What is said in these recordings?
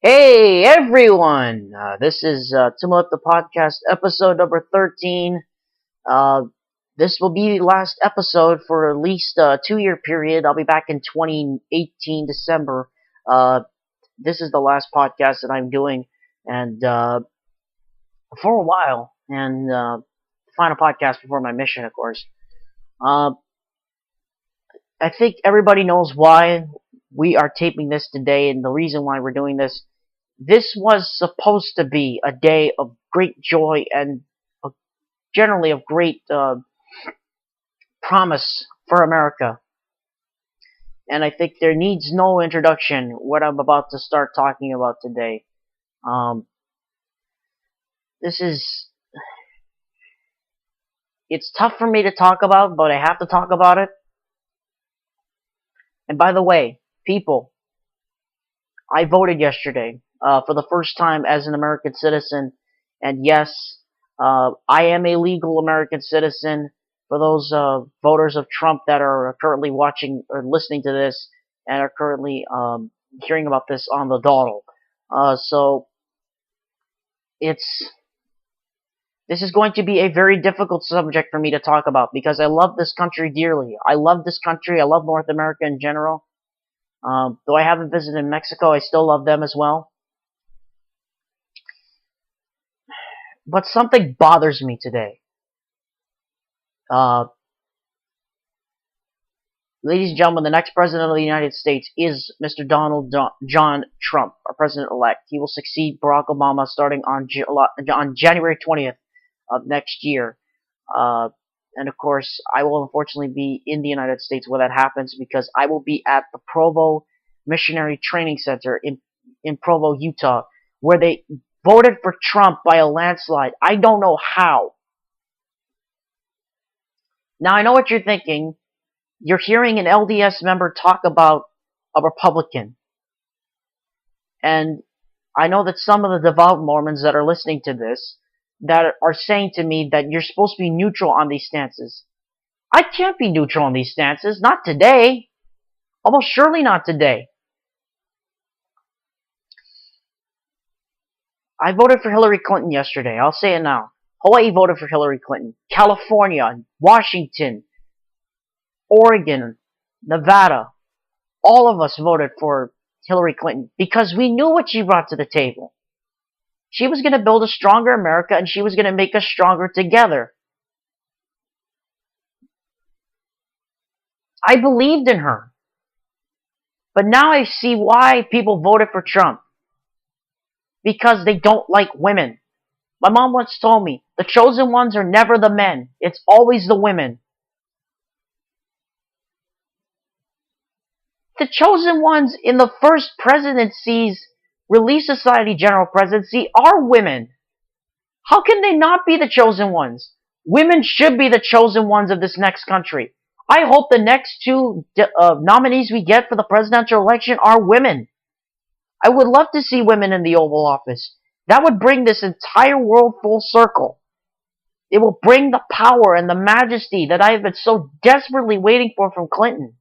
Hey everyone! This is Tumalip the podcast, episode number 13. Uh, this will be the last episode for at least a 2 year period. I'll be back in 2018 December. Uh, this is the last podcast that I'm doing, and for a while, and final podcast before my mission, of course. Uh, I think everybody knows why we are taping this today, and the reason why we're doing this. This was supposed to be a day of great joy and generally of great promise for America. And I think there needs no introduction what I'm about to start talking about today. Um, this is, it's tough for me to talk about, but I have to talk about it. And by the way, people, I voted yesterday for the first time as an American citizen. And yes, I am a legal American citizen. For those voters of Trump that are currently watching or listening to this and are currently hearing about this on the dawdle. So it's this is going to be a very difficult subject for me to talk about because I love this country dearly. I love this country. I love North America in general. Though I haven't visited Mexico, I still love them as well. But something bothers me today. Uh, Ladies and gentlemen, the next president of the United States is Mr. Donald John Trump, our president-elect. He will succeed Barack Obama starting on January 20th of next year. And of course, I will unfortunately be in the United States when that happens because I will be at the Provo Missionary Training Center in Provo, Utah, where they voted for Trump by a landslide. I don't know how. Now, I know what you're thinking. You're hearing an LDS member talk about a Republican. And I know that some of the devout Mormons that are listening to this that are saying to me that you're supposed to be neutral on these stances. I can't be neutral on these stances. Not today. Almost surely not today. I voted for Hillary Clinton yesterday. I'll say it now. Hawaii voted for Hillary Clinton. California, Washington, Oregon, Nevada, all of us voted for Hillary Clinton because we knew what she brought to the table. She was going to build a stronger America and she was going to make us stronger together. I believed in her. But now I see why people voted for Trump. Because they don't like women. My mom once told me, the chosen ones are never the men. It's always the women. The chosen ones in the first presidency's Relief Society General Presidency are women. How can they not be the chosen ones? Women should be the chosen ones of this next country. I hope the next two nominees we get for the presidential election are women. I would love to see women in the Oval Office. That would bring this entire world full circle. It will bring the power and the majesty that I have been so desperately waiting for from Clinton.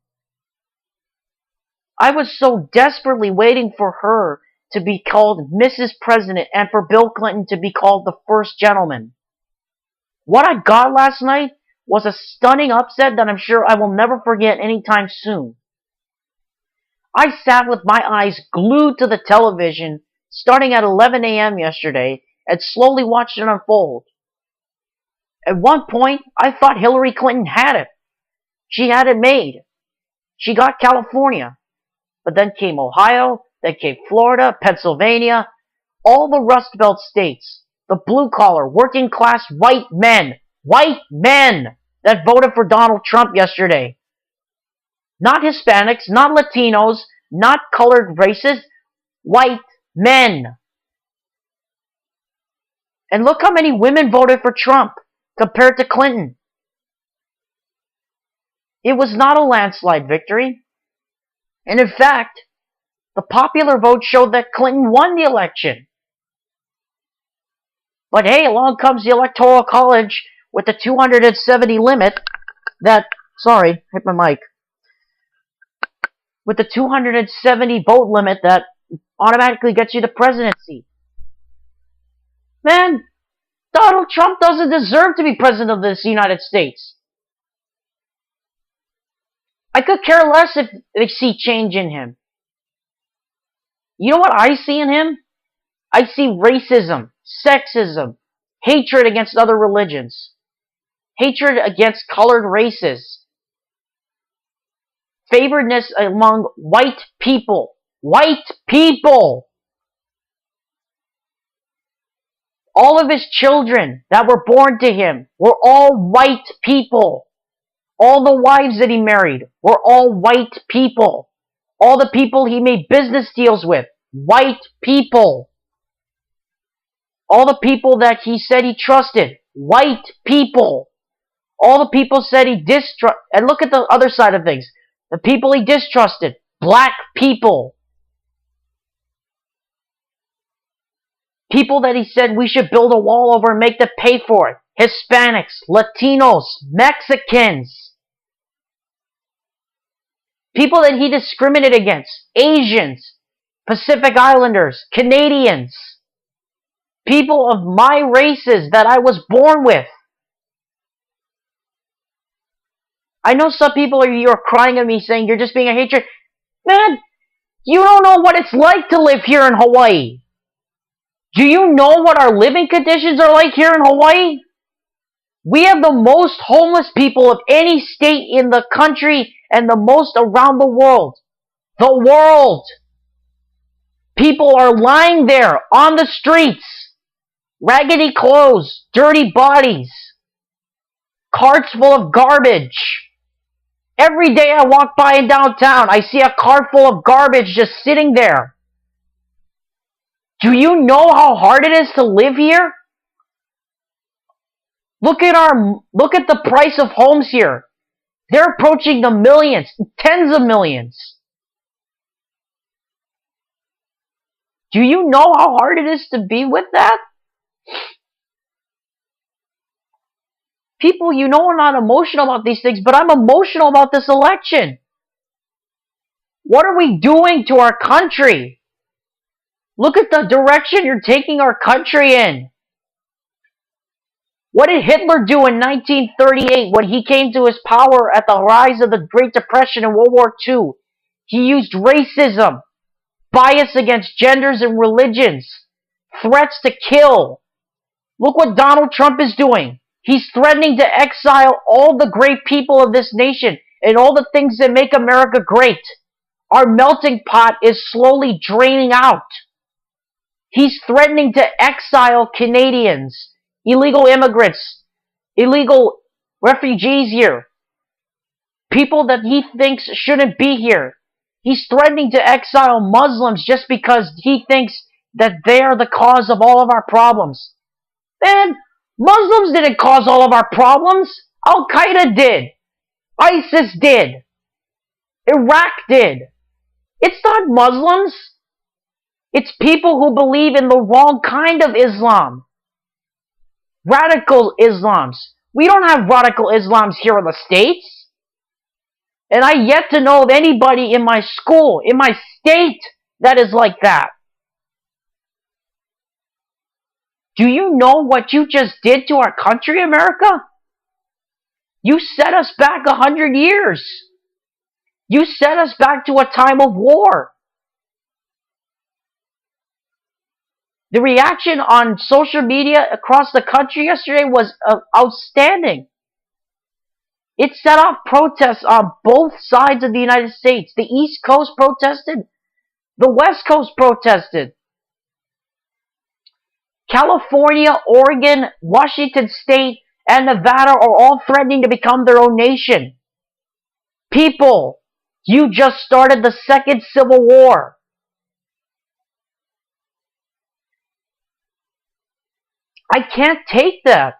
I was so desperately waiting for her to be called Mrs. President and for Bill Clinton to be called the First Gentleman. What I got last night was a stunning upset that I'm sure I will never forget anytime soon. I sat with my eyes glued to the television starting at 11 a.m. yesterday and slowly watched it unfold. At one point, I thought Hillary Clinton had it. She had it made. She got California. But then came Ohio, then came Florida, Pennsylvania, all the Rust Belt states, the blue-collar, working-class white men that voted for Donald Trump yesterday. Not Hispanics, not Latinos, not colored races, white men. And look how many women voted for Trump compared to Clinton. It was not a landslide victory. And in fact, the popular vote showed that Clinton won the election. But hey, along comes the Electoral College with the 270 limit that, sorry, hit my mic. With the 270 vote limit that automatically gets you the presidency. Man, Donald Trump doesn't deserve to be president of this United States. I could care less if they see change in him. You know what I see in him? I see racism, sexism, hatred against other religions, hatred against colored races, favoredness among white people. White people! All of his children that were born to him were all white people. All the wives that he married were all white people. All the people he made business deals with, white people. All the people that he said he trusted, white people. All the people said he distrusted. And look at the other side of things. The people he distrusted, black people. People that he said we should build a wall over and make them pay for it. Hispanics, Latinos, Mexicans. People that he discriminated against. Asians, Pacific Islanders, Canadians. People of my races that I was born with. I know some people you're crying at me saying you're just being a hatred. Man, you don't know what it's like to live here in Hawaii. Do you know what our living conditions are like here in Hawaii? We have the most homeless people of any state in the country and the most around the world. The world! People are lying there on the streets. Raggedy clothes, dirty bodies, carts full of garbage. Every day I walk by in downtown, I see a cart full of garbage just sitting there. Do you know how hard it is to live here? Look at the price of homes here. They're approaching the millions, tens of millions. Do you know how hard it is to be with that? People, you know I'm not emotional about these things, but I'm emotional about this election. What are we doing to our country? Look at the direction you're taking our country in. What did Hitler do in 1938 when he came to his power at the rise of the Great Depression and World War II? He used racism, bias against genders and religions, threats to kill. Look what Donald Trump is doing. He's threatening to exile all the great people of this nation and all the things that make America great. Our melting pot is slowly draining out. He's threatening to exile Canadians, illegal immigrants, illegal refugees here, people that he thinks shouldn't be here. He's threatening to exile Muslims just because he thinks that they are the cause of all of our problems. Man, Muslims didn't cause all of our problems. Al-Qaeda did. ISIS did. Iraq did. It's not Muslims. It's people who believe in the wrong kind of Islam. Radical Islams. We don't have radical Islams here in the States. And I yet to know of anybody in my school, in my state, that is like that. Do you know what you just did to our country, America? You set us back 100 years. You set us back to a time of war. The reaction on social media across the country yesterday was outstanding. It set off protests on both sides of the United States. The East Coast protested. The West Coast protested. California, Oregon, Washington State, and Nevada are all threatening to become their own nation. People, you just started the second Civil War. I can't take that.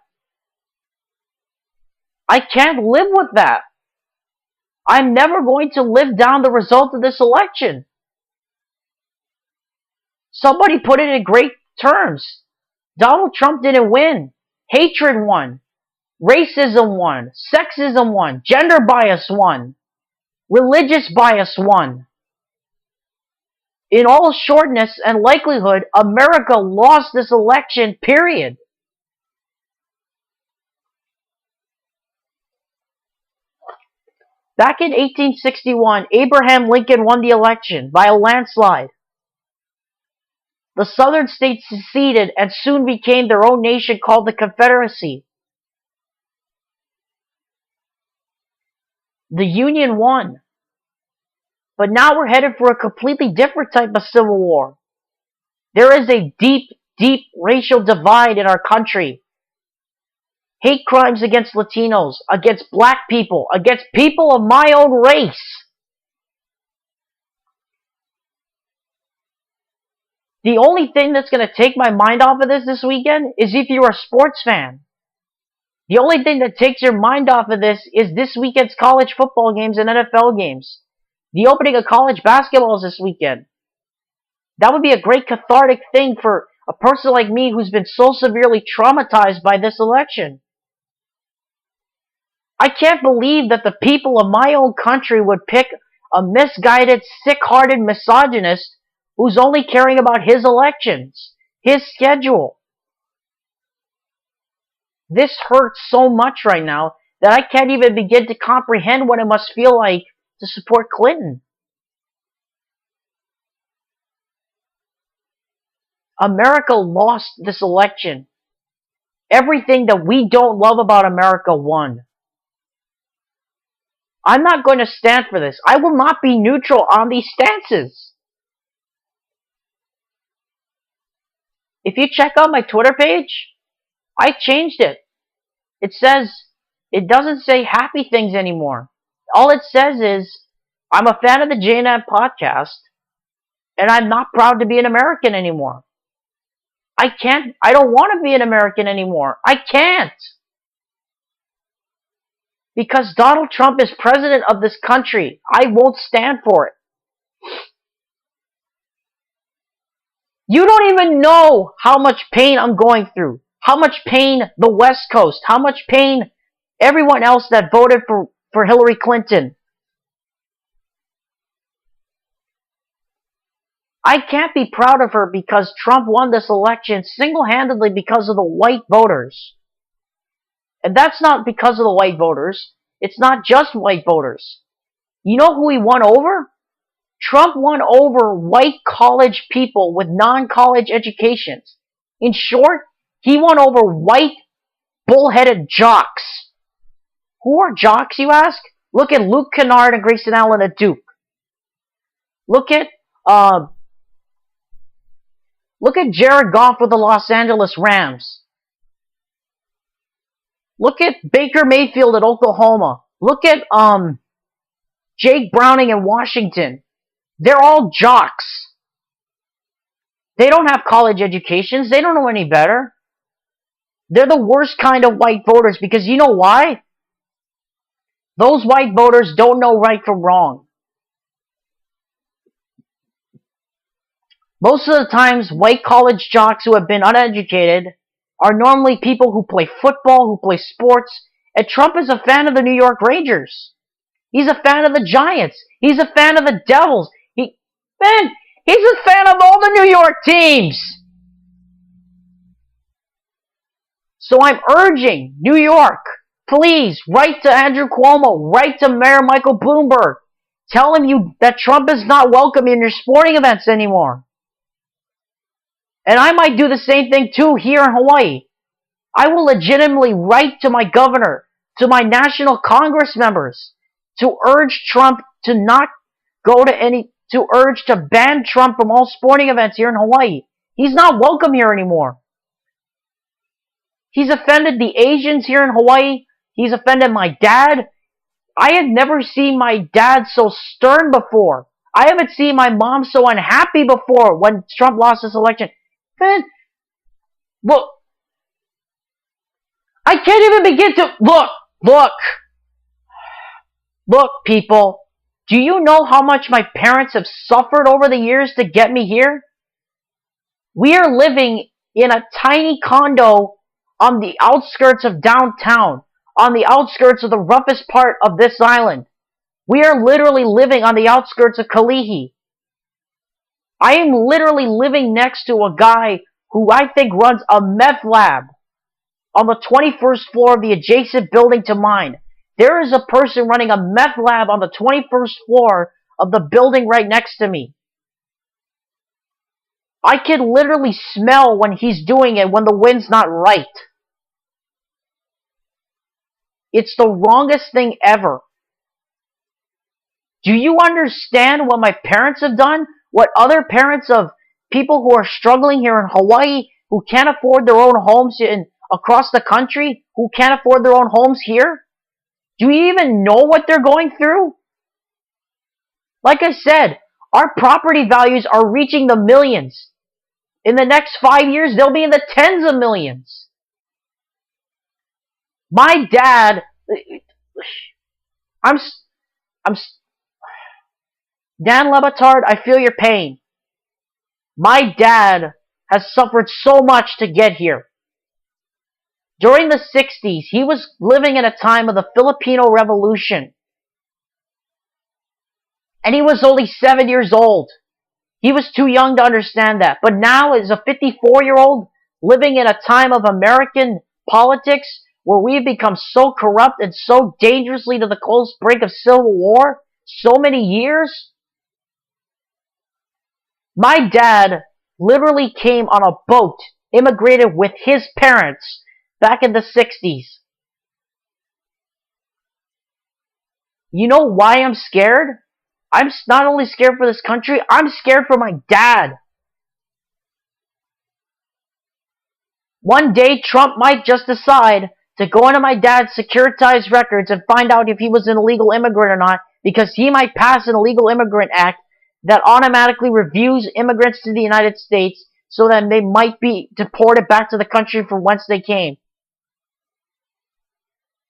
I can't live with that. I'm never going to live down the result of this election. Somebody put it in great terms. Donald Trump didn't win. Hatred won. Racism won. Sexism won. Gender bias won. Religious bias won. In all shortness and likelihood, America lost this election, period. Back in 1861, Abraham Lincoln won the election by a landslide. The southern states seceded and soon became their own nation called the Confederacy. The Union won. But now we're headed for a completely different type of civil war. There is a deep, deep racial divide in our country. Hate crimes against Latinos, against black people, against people of my own race. The only thing that's going to take my mind off of this weekend is if you're a sports fan. The only thing that takes your mind off of this is this weekend's college football games and NFL games. The opening of college basketball is this weekend. That would be a great cathartic thing for a person like me who's been so severely traumatized by this election. I can't believe that the people of my own country would pick a misguided, sick-hearted misogynist who's only caring about his elections, his schedule. This hurts so much right now that I can't even begin to comprehend what it must feel like to support Clinton. America lost this election. Everything that we don't love about America won. I'm not going to stand for this. I will not be neutral on these stances. If you check out my Twitter page, I changed it. It doesn't say happy things anymore. All it says is, I'm a fan of the JNAB podcast, and I'm not proud to be an American anymore. I don't want to be an American anymore. I can't. Because Donald Trump is president of this country. I won't stand for it. You don't even know how much pain I'm going through. How much pain the West Coast. How much pain everyone else that voted for Hillary Clinton. I can't be proud of her because Trump won this election single-handedly because of the white voters. And that's not because of the white voters. It's not just white voters. You know who he won over? Trump won over white college people with non-college educations. In short, he won over white, bullheaded jocks. Who are jocks, you ask? Look at Luke Kennard and Grayson Allen at Duke. Look at Jared Goff with the Los Angeles Rams. Look at Baker Mayfield at Oklahoma. Look at Jake Browning in Washington. They're all jocks. They don't have college educations. They don't know any better. They're the worst kind of white voters because you know why? Those white voters don't know right from wrong. Most of the times, white college jocks who have been uneducated are normally people who play football, who play sports, and Trump is a fan of the New York Rangers. He's a fan of the Giants. He's a fan of the Devils. He's a fan of all the New York teams. So I'm urging New York, please write to Andrew Cuomo, write to Mayor Michael Bloomberg. Tell him that Trump is not welcome in your sporting events anymore. And I might do the same thing too here in Hawaii. I will legitimately write to my governor, to my national Congress members, to urge Trump to not go to ban Trump from all sporting events here in Hawaii. He's not welcome here anymore. He's offended the Asians here in Hawaii. He's offended my dad. I have never seen my dad so stern before. I haven't seen my mom so unhappy before when Trump lost this election. Man, well, I can't even begin to... Look, people. Do you know how much my parents have suffered over the years to get me here? We are living in a tiny condo on the outskirts of downtown, on the outskirts of the roughest part of this island. We are literally living on the outskirts of Kalihi. I am literally living next to a guy who I think runs a meth lab on the 21st floor of the adjacent building to mine. There is a person running a meth lab on the 21st floor of the building right next to me. I can literally smell when he's doing it when the wind's not right. It's the wrongest thing ever. Do you understand what my parents have done? What other parents of people who are struggling here in Hawaii, who can't afford their own homes across the country, who can't afford their own homes here? Do you even know what they're going through? Like I said, our property values are reaching the millions. In the next 5 years, they'll be in the tens of millions. My dad, I'm Dan Lebatard, I feel your pain. My dad has suffered so much to get here. During the 60s, he was living in a time of the Filipino Revolution. And he was only 7 years old. He was too young to understand that. But now, as a 54-year-old, living in a time of American politics where we've become so corrupt and so dangerously to the close brink of civil war, so many years, my dad literally came on a boat, immigrated with his parents back in the 60s. You know why I'm scared? I'm not only scared for this country, I'm scared for my dad. One day, Trump might just decide to go into my dad's securitized records and find out if he was an illegal immigrant or not, because he might pass an illegal immigrant act that automatically reviews immigrants to the United States so that they might be deported back to the country from whence they came.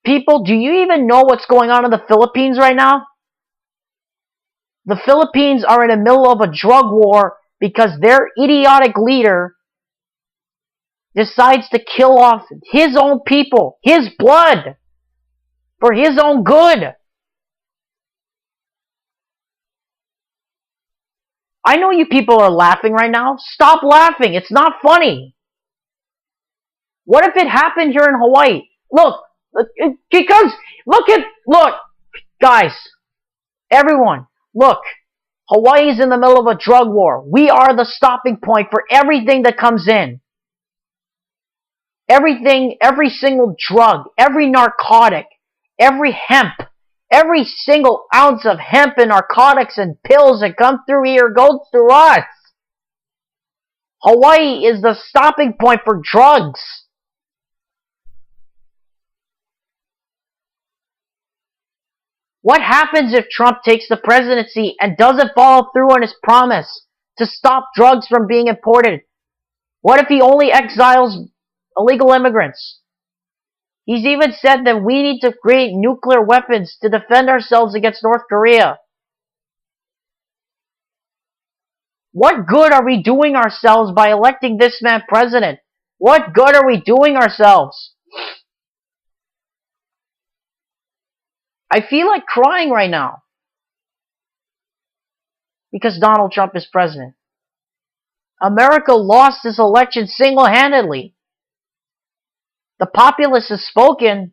People, do you even know what's going on in the Philippines right now? The Philippines are in the middle of a drug war because their idiotic leader decides to kill off his own people, his blood, for his own good. I know you people are laughing right now. Stop laughing. It's not funny. What if it happened here in Hawaii? Look, guys, everyone, look. Hawaii is in the middle of a drug war. We are the stopping point for everything that comes in. Everything, every single drug, every narcotic, every hemp, every single ounce of hemp and narcotics and pills that come through here goes through us. Hawaii is the stopping point for drugs. What happens if Trump takes the presidency and doesn't follow through on his promise to stop drugs from being imported? What if he only exiles illegal immigrants? He's even said that we need to create nuclear weapons to defend ourselves against North Korea. What good are we doing ourselves by electing this man president? What good are we doing ourselves? I feel like crying right now because Donald Trump is president. America lost this election single-handedly. The populace has spoken,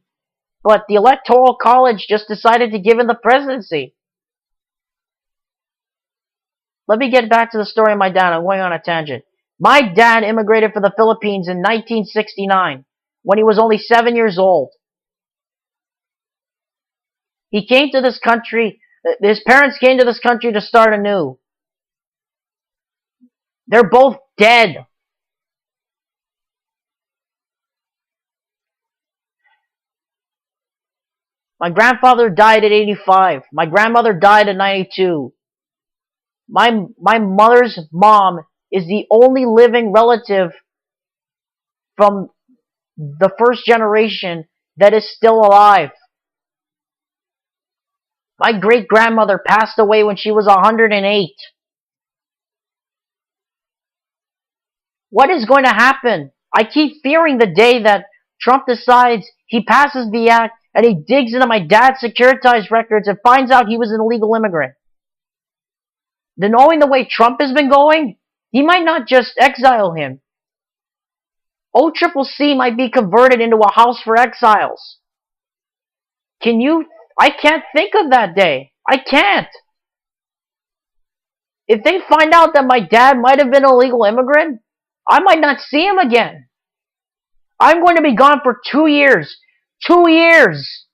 but the Electoral College just decided to give him the presidency. Let me get back to the story of my dad. I'm going on a tangent. My dad immigrated from the Philippines in 1969 when he was only 7 years old. He came to this country, his parents came to this country to start anew. They're both dead. My grandfather died at 85. My grandmother died at 92. My mother's mom is the only living relative from the first generation that is still alive. My great-grandmother passed away when she was 108. What is going to happen? I keep fearing the day that Trump decides he passes the act and he digs into my dad's securitized records and finds out he was an illegal immigrant. Then knowing the way Trump has been going, he might not just exile him. OCCC might be converted into a house for exiles. I can't think of that day. I can't. If they find out that my dad might have been an illegal immigrant, I might not see him again. I'm going to be gone for 2 years. 2 years.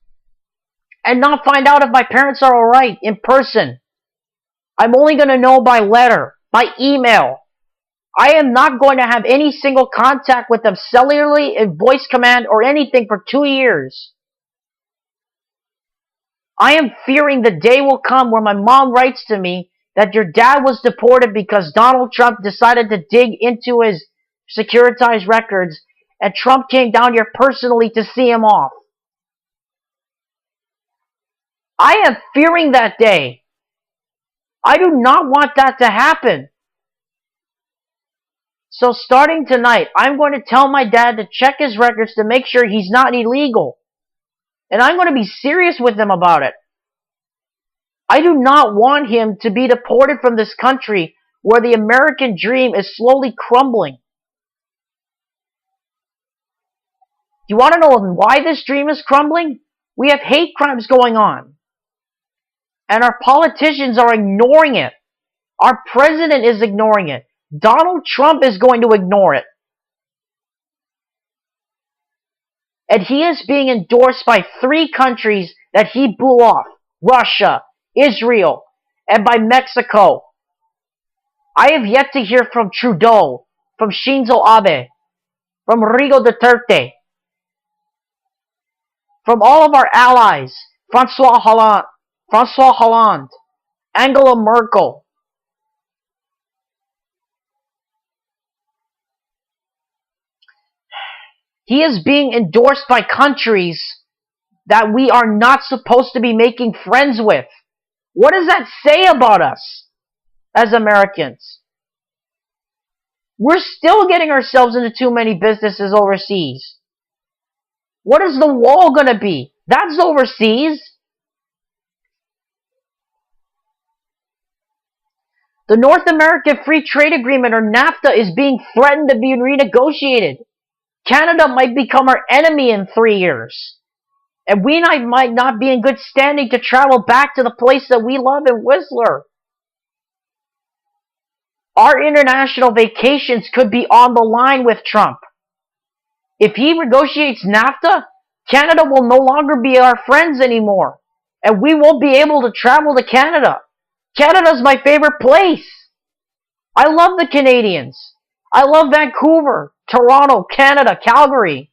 And not find out if my parents are alright in person. I'm only going to know by letter, by email. I am not going to have any single contact with them cellularly, in voice command, or anything for 2 years. I am fearing the day will come where my mom writes to me that your dad was deported because Donald Trump decided to dig into his securitized records and Trump came down here personally to see him off. I am fearing that day. I do not want that to happen. So starting tonight, I'm going to tell my dad to check his records to make sure he's not illegal. And I'm going to be serious with him about it. I do not want him to be deported from this country where the American dream is slowly crumbling. Do you want to know why this dream is crumbling? We have hate crimes going on. And our politicians are ignoring it. Our president is ignoring it. Donald Trump is going to ignore it. And he is being endorsed by 3 countries that he blew off. Russia, Israel, and by Mexico. I have yet to hear from Trudeau, from Shinzo Abe, from Rodrigo Duterte, from all of our allies, Francois Hollande, Angela Merkel. He is being endorsed by countries that we are not supposed to be making friends with. What does that say about us as Americans? We're still getting ourselves into too many businesses overseas. What is the wall going to be? That's overseas. The North American Free Trade Agreement, or NAFTA, is being threatened to be renegotiated. Canada might become our enemy in 3 years. And we might not be in good standing to travel back to the place that we love in Whistler. Our international vacations could be on the line with Trump. If he negotiates NAFTA, Canada will no longer be our friends anymore. And we won't be able to travel to Canada. Canada's my favorite place. I love the Canadians. I love Vancouver, Toronto, Canada, Calgary,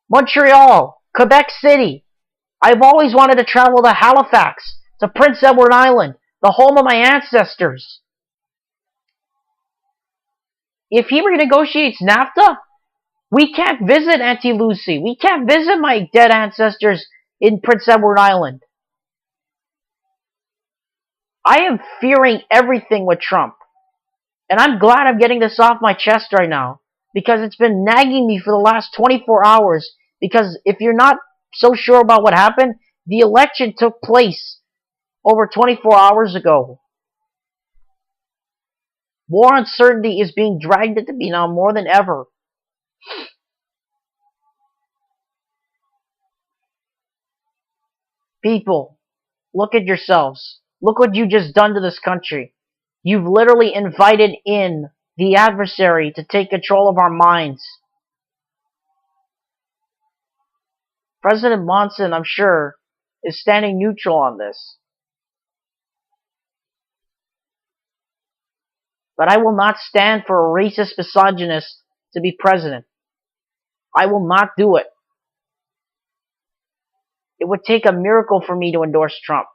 Montreal, Quebec City. I've always wanted to travel to Halifax, to Prince Edward Island, the home of my ancestors. If he renegotiates NAFTA, we can't visit Auntie Lucy. We can't visit my dead ancestors in Prince Edward Island. I am fearing everything with Trump. And I'm glad I'm getting this off my chest right now, because it's been nagging me for the last 24 hours. Because if you're not so sure about what happened, the election took place over 24 hours ago. War uncertainty is being dragged into me now more than ever. People, look at yourselves. Look what you've just done to this country. You've literally invited in the adversary to take control of our minds. President Monson, I'm sure, is standing neutral on this. But I will not stand for a racist misogynist to be president. I will not do it. It would take a miracle for me to endorse Trump.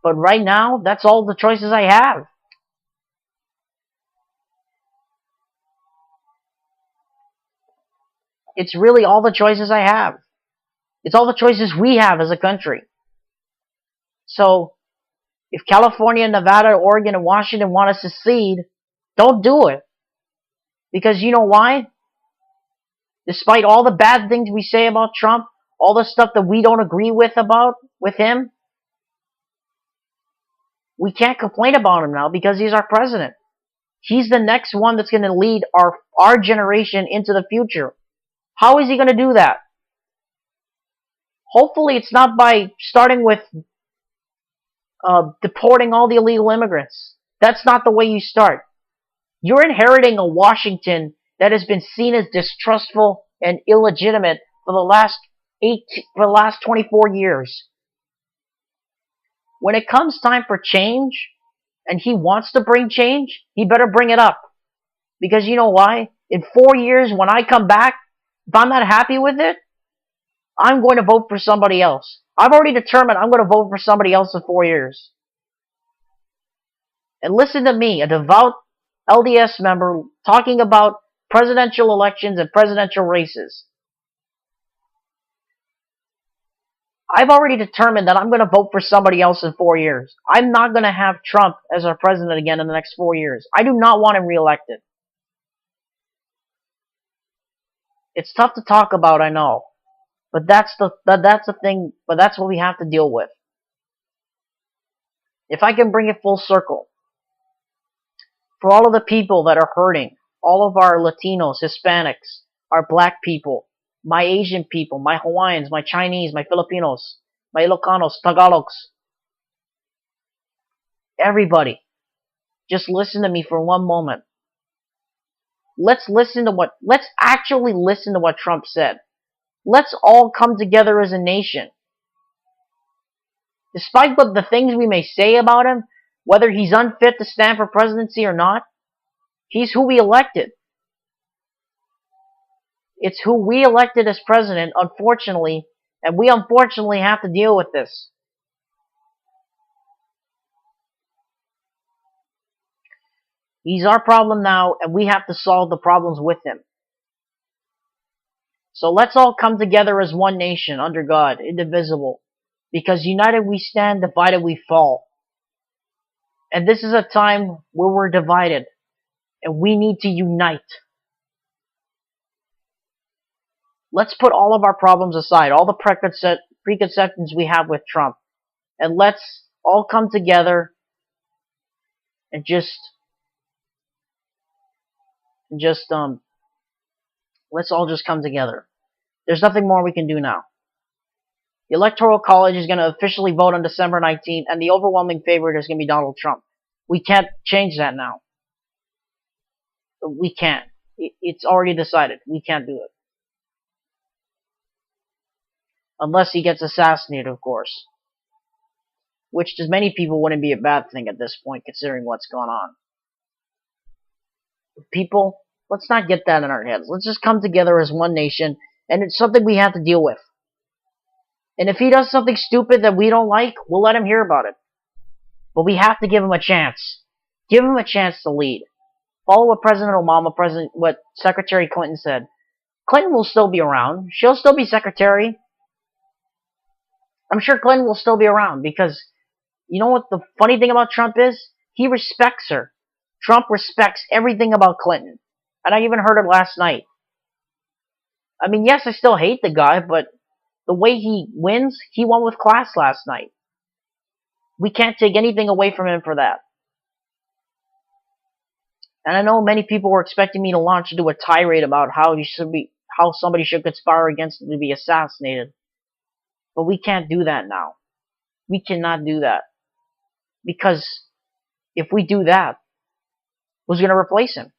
But right now, that's all the choices I have. It's really all the choices I have. It's all the choices we have as a country. So, if California, Nevada, Oregon, and Washington want to secede, don't do it. Because you know why? Despite all the bad things we say about Trump, all the stuff that we don't agree with him, We can't complain about him now because he's our president. He's the next one that's going to lead our generation into the future. How is he going to do that? Hopefully it's not by starting with deporting all the illegal immigrants. That's not the way you start. You're inheriting a Washington that has been seen as distrustful and illegitimate for the last 24 years. When it comes time for change, and he wants to bring change, he better bring it up. Because you know why? In 4 years, when I come back, if I'm not happy with it, I'm going to vote for somebody else. I've already determined I'm going to vote for somebody else in 4 years. And listen to me, a devout LDS member, talking about presidential elections and presidential races. I've already determined that I'm going to vote for somebody else in 4 years. I'm not going to have Trump as our president again in the next 4 years. I do not want him reelected. It's tough to talk about, I know. But that's the thing, but that's what we have to deal with. If I can bring it full circle, for all of the people that are hurting, all of our Latinos, Hispanics, our black people, my Asian people, my Hawaiians, my Chinese, my Filipinos, my Ilocanos, Tagalogs, everybody, just listen to me for one moment. Let's actually listen to what Trump said. Let's all come together as a nation. Despite what the things we may say about him, whether he's unfit to stand for presidency or not, he's who we elected. It's who we elected as president, unfortunately, and we unfortunately have to deal with this. He's our problem now, and we have to solve the problems with him. So let's all come together as one nation, under God, indivisible. Because united we stand, divided we fall. And this is a time where we're divided, and we need to unite. Let's put all of our problems aside, all the preconceptions we have with Trump, and let's all come together and let's all just come together. There's nothing more we can do now. The Electoral College is going to officially vote on December 19th, and the overwhelming favorite is going to be Donald Trump. We can't change that now. We can't. It's already decided. We can't do it. Unless he gets assassinated, of course. Which to many people wouldn't be a bad thing at this point, considering what's going on. People, let's not get that in our heads. Let's just come together as one nation, and it's something we have to deal with. And if he does something stupid that we don't like, we'll let him hear about it. But we have to give him a chance. Give him a chance to lead. Follow what President Obama, what Secretary Clinton said. Clinton will still be around. She'll still be secretary. I'm sure Clinton will still be around because you know what the funny thing about Trump is? He respects her. Trump respects everything about Clinton. And I even heard it last night. I mean, yes, I still hate the guy, but the way he wins, he won with class last night. We can't take anything away from him for that. And I know many people were expecting me to launch into a tirade about how somebody should conspire against him to be assassinated. But we can't do that now. We cannot do that. Because if we do that, who's going to replace him?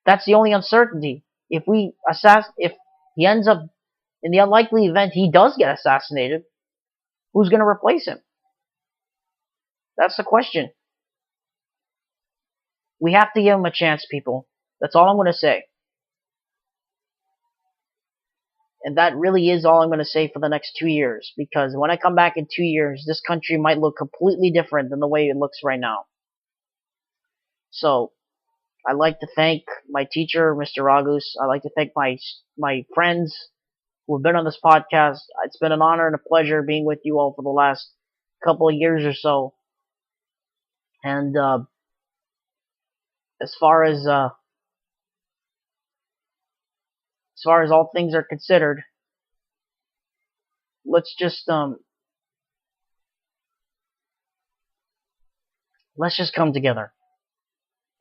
That's the only uncertainty. If he ends up, in the unlikely event he does get assassinated, who's going to replace him? That's the question. We have to give him a chance, people. That's all I'm going to say. And that really is all I'm going to say for the next 2 years. Because when I come back in 2 years, this country might look completely different than the way it looks right now. So, I'd like to thank my teacher, Mr. Ragus. I'd like to thank my friends who have been on this podcast. It's been an honor and a pleasure being with you all for the last couple of years or so. And as far as all things are considered, let's just Let's just come together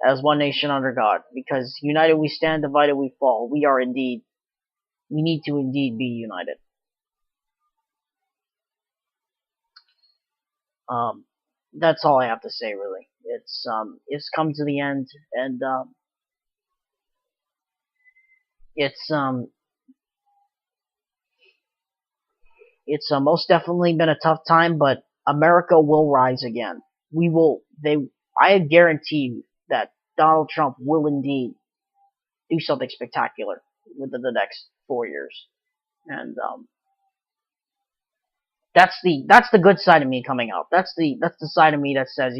as one nation under God, because united we stand, divided we fall. We need to indeed be united. That's all I have to say, really. It's come to the end, and it's most definitely been a tough time, but America will rise again. We will. I guarantee you that Donald Trump will indeed do something spectacular within the next 4 years, and that's the good side of me coming out. That's the side of me that says,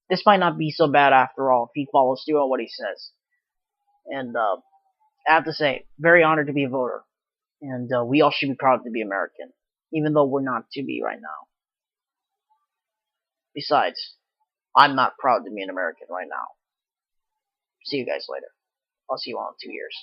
this might not be so bad after all if he follows through on what he says. And I have to say, very honored to be a voter, and we all should be proud to be American, even though we're not to be right now. Besides, I'm not proud to be an American right now. See you guys later. I'll see you all in 2 years.